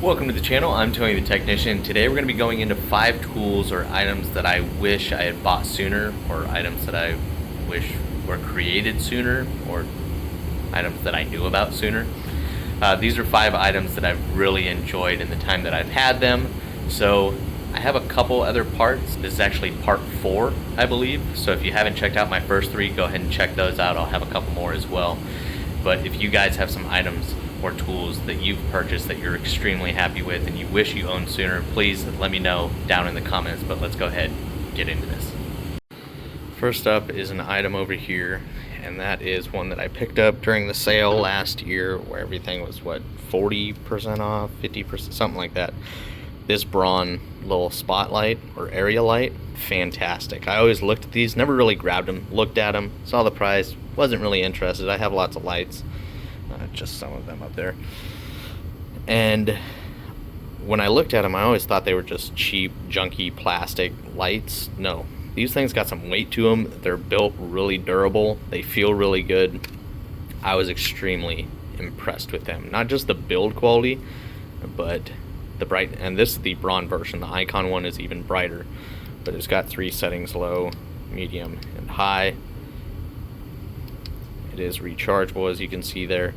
Welcome to the channel. I'm Tony the Technician. Today we're going to be going into 5 tools or items that I wish I had bought sooner, or items that I wish were created sooner, or items that I knew about sooner. These are 5 items that I've really enjoyed in the time that I've had them. So I have a couple other parts. This is actually part 4, I believe. So if you haven't checked out my first 3, go ahead and check those out. I'll have a couple more as well. But if you guys have some items or tools that you've purchased that you're extremely happy with and you wish you owned sooner, please let me know down in the comments. But let's go ahead and get into this. First up is an item over here, and that is one that I picked up during the sale last year where everything was, what, 40% off, 50%, something like that. This Braun little spotlight or area light, fantastic. I always looked at these, never really grabbed them, looked at them, saw the price, wasn't really interested. I have lots of lights, just some of them up there. And when I looked at them, I always thought they were just cheap, junky plastic lights. No, these things got some weight to them. They're built really durable. They feel really good. I was extremely impressed with them. Not just the build quality, but the bright. And this is the Braun version. The Icon one is even brighter, but it's got 3 settings: low, medium, and high. It is rechargeable, as you can see there.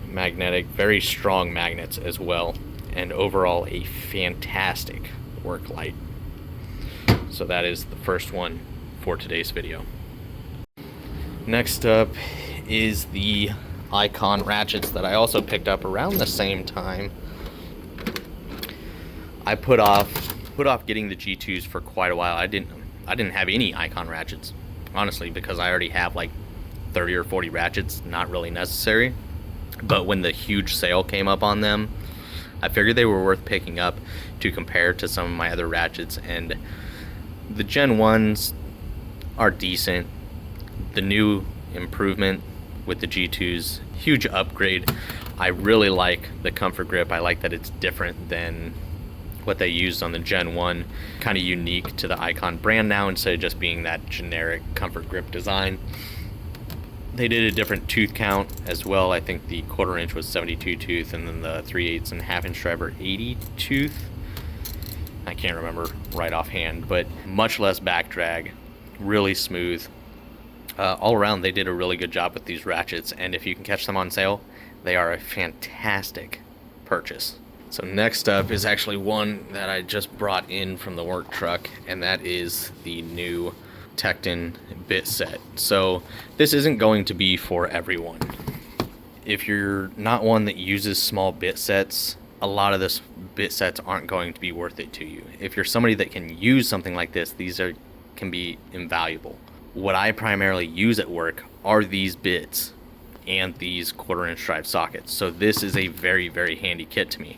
Magnetic, very strong magnets as well, and overall a fantastic work light. So that is the first one for today's video. Next up is the Icon ratchets that I also picked up around the same time. I put off getting the G2s for quite a while. I didn't have any Icon ratchets, honestly, because I already have like 30 or 40 ratchets, not really necessary. But when the huge sale came up on them, I figured they were worth picking up to compare to some of my other ratchets, and the Gen 1s are decent. The new improvement with the G2s, huge upgrade. I really like the comfort grip. I like that it's different than what they used on the Gen 1, kind of unique to the Icon brand now instead of just being that generic comfort grip design. They did a different tooth count as well. I think the 1/4 inch was 72 tooth, and then the 3/8 and 1/2 inch driver 80 tooth. I can't remember right offhand, but much less back drag, really smooth. All around, they did a really good job with these ratchets, and if you can catch them on sale, they are a fantastic purchase. So next up is actually one that I just brought in from the work truck, and that is the new Tekton bit set. So this isn't going to be for everyone. If you're not one that uses small bit sets, a lot of this bit sets aren't going to be worth it to you. If you're somebody that can use something like this, can be invaluable. What I primarily use at work are these bits and these 1/4 inch drive sockets. So this is a very, very handy kit to me.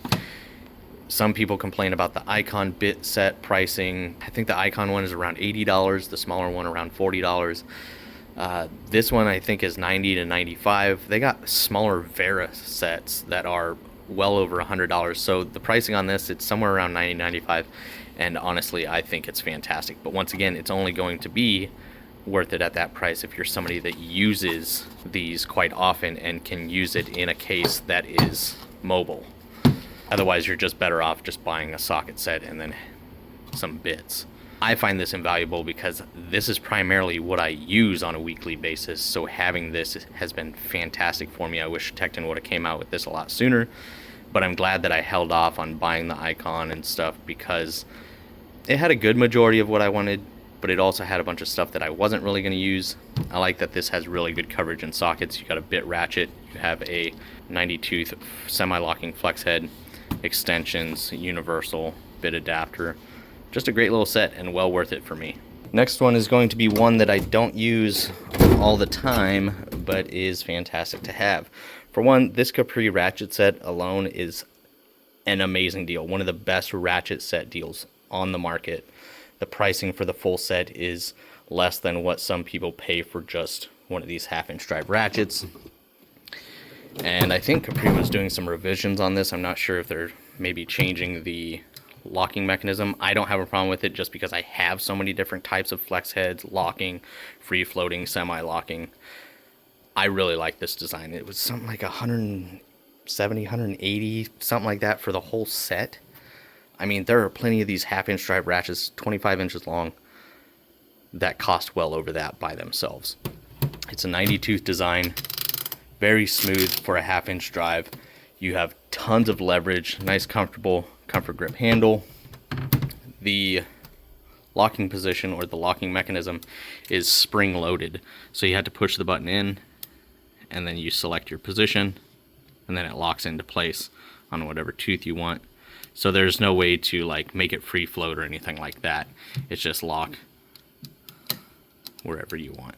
Some people complain about the Icon bit set pricing. I think the Icon one is around $80, the smaller one around $40. This one I think is $90 to $95. They got smaller Vera sets that are well over $100. So the pricing on this, it's somewhere around $90, $95. And honestly, I think it's fantastic. But once again, it's only going to be worth it at that price if you're somebody that uses these quite often and can use it in a case that is mobile. Otherwise, you're just better off just buying a socket set and then some bits. I find this invaluable because this is primarily what I use on a weekly basis, so having this has been fantastic for me. I wish Tekton would have came out with this a lot sooner, but I'm glad that I held off on buying the Icon and stuff because it had a good majority of what I wanted, but it also had a bunch of stuff that I wasn't really going to use. I like that this has really good coverage in sockets. You got a bit ratchet, you have a 90 tooth semi-locking flex head, extensions, universal bit adapter. Just a great little set and well worth it for me. Next one is going to be one that I don't use all the time, but is fantastic to have. For one, this Capri ratchet set alone is an amazing deal. One of the best ratchet set deals on the market. The pricing for the full set is less than what some people pay for just one of these 1/2 inch drive ratchets. And I think Capri was doing some revisions on this. I'm not sure if they're maybe changing the locking mechanism. I don't have a problem with it just because I have so many different types of flex heads, locking, free floating, semi-locking. I really like this design. It was something like 180, something like that for the whole set. I mean, there are plenty of these 1/2-inch drive ratchets, 25 inches long, that cost well over that by themselves. It's a 90 tooth design, very smooth for a 1/2-inch drive. You have tons of leverage, nice comfortable comfort grip handle. The locking position, or the locking mechanism, is spring loaded, so you have to push the button in and then you select your position and then it locks into place on whatever tooth you want. So there's no way to like make it free float or anything like that. It's just lock wherever you want.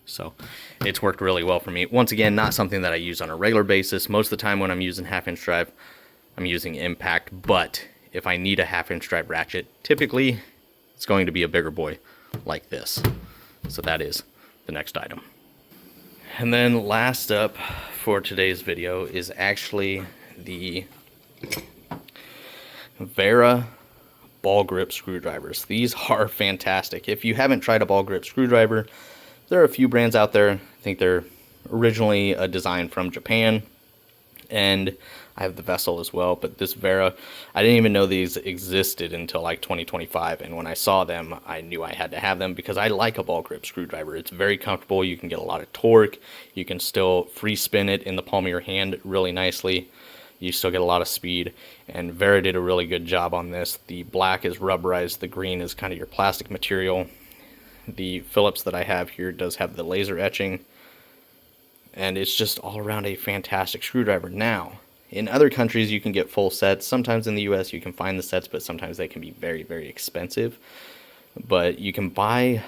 So it's worked really well for me. Once again, not something that I use on a regular basis. Most of the time when I'm using 1/2-inch drive, I'm using impact, but if I need a 1/2-inch drive ratchet, typically it's going to be a bigger boy like this. So that is the next item. And then last up for today's video is actually the Vera ball grip screwdrivers. These are fantastic. If you haven't tried a ball grip screwdriver, there are a few brands out there. I think they're originally a design from Japan, and I have the Vessel as well, but this Vera, I didn't even know these existed until like 2025, and when I saw them, I knew I had to have them because I like a ball grip screwdriver. It's very comfortable. You can get a lot of torque. You can still free spin it in the palm of your hand really nicely. You still get a lot of speed, and Vera did a really good job on this. The black is rubberized, the green is kind of your plastic material. The Phillips that I have here does have the laser etching, and it's just all around a fantastic screwdriver. Now, in other countries you can get full sets. Sometimes in the US you can find the sets, but sometimes they can be very, very expensive. But you can buy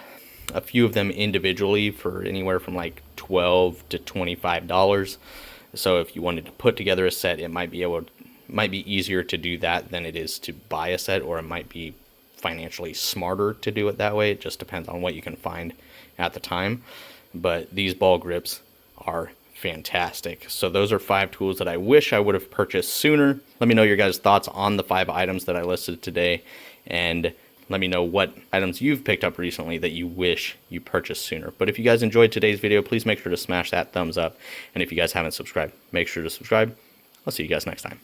a few of them individually for anywhere from like $12 to $25. So if you wanted to put together a set, it might be easier to do that than it is to buy a set, or it might be financially smarter to do it that way. It just depends on what you can find at the time. But these ball grips are fantastic. So those are 5 tools that I wish I would have purchased sooner. Let me know your guys' thoughts on the 5 items that I listed today, and let me know what items you've picked up recently that you wish you purchased sooner. But if you guys enjoyed today's video, please make sure to smash that thumbs up. And if you guys haven't subscribed, make sure to subscribe. I'll see you guys next time.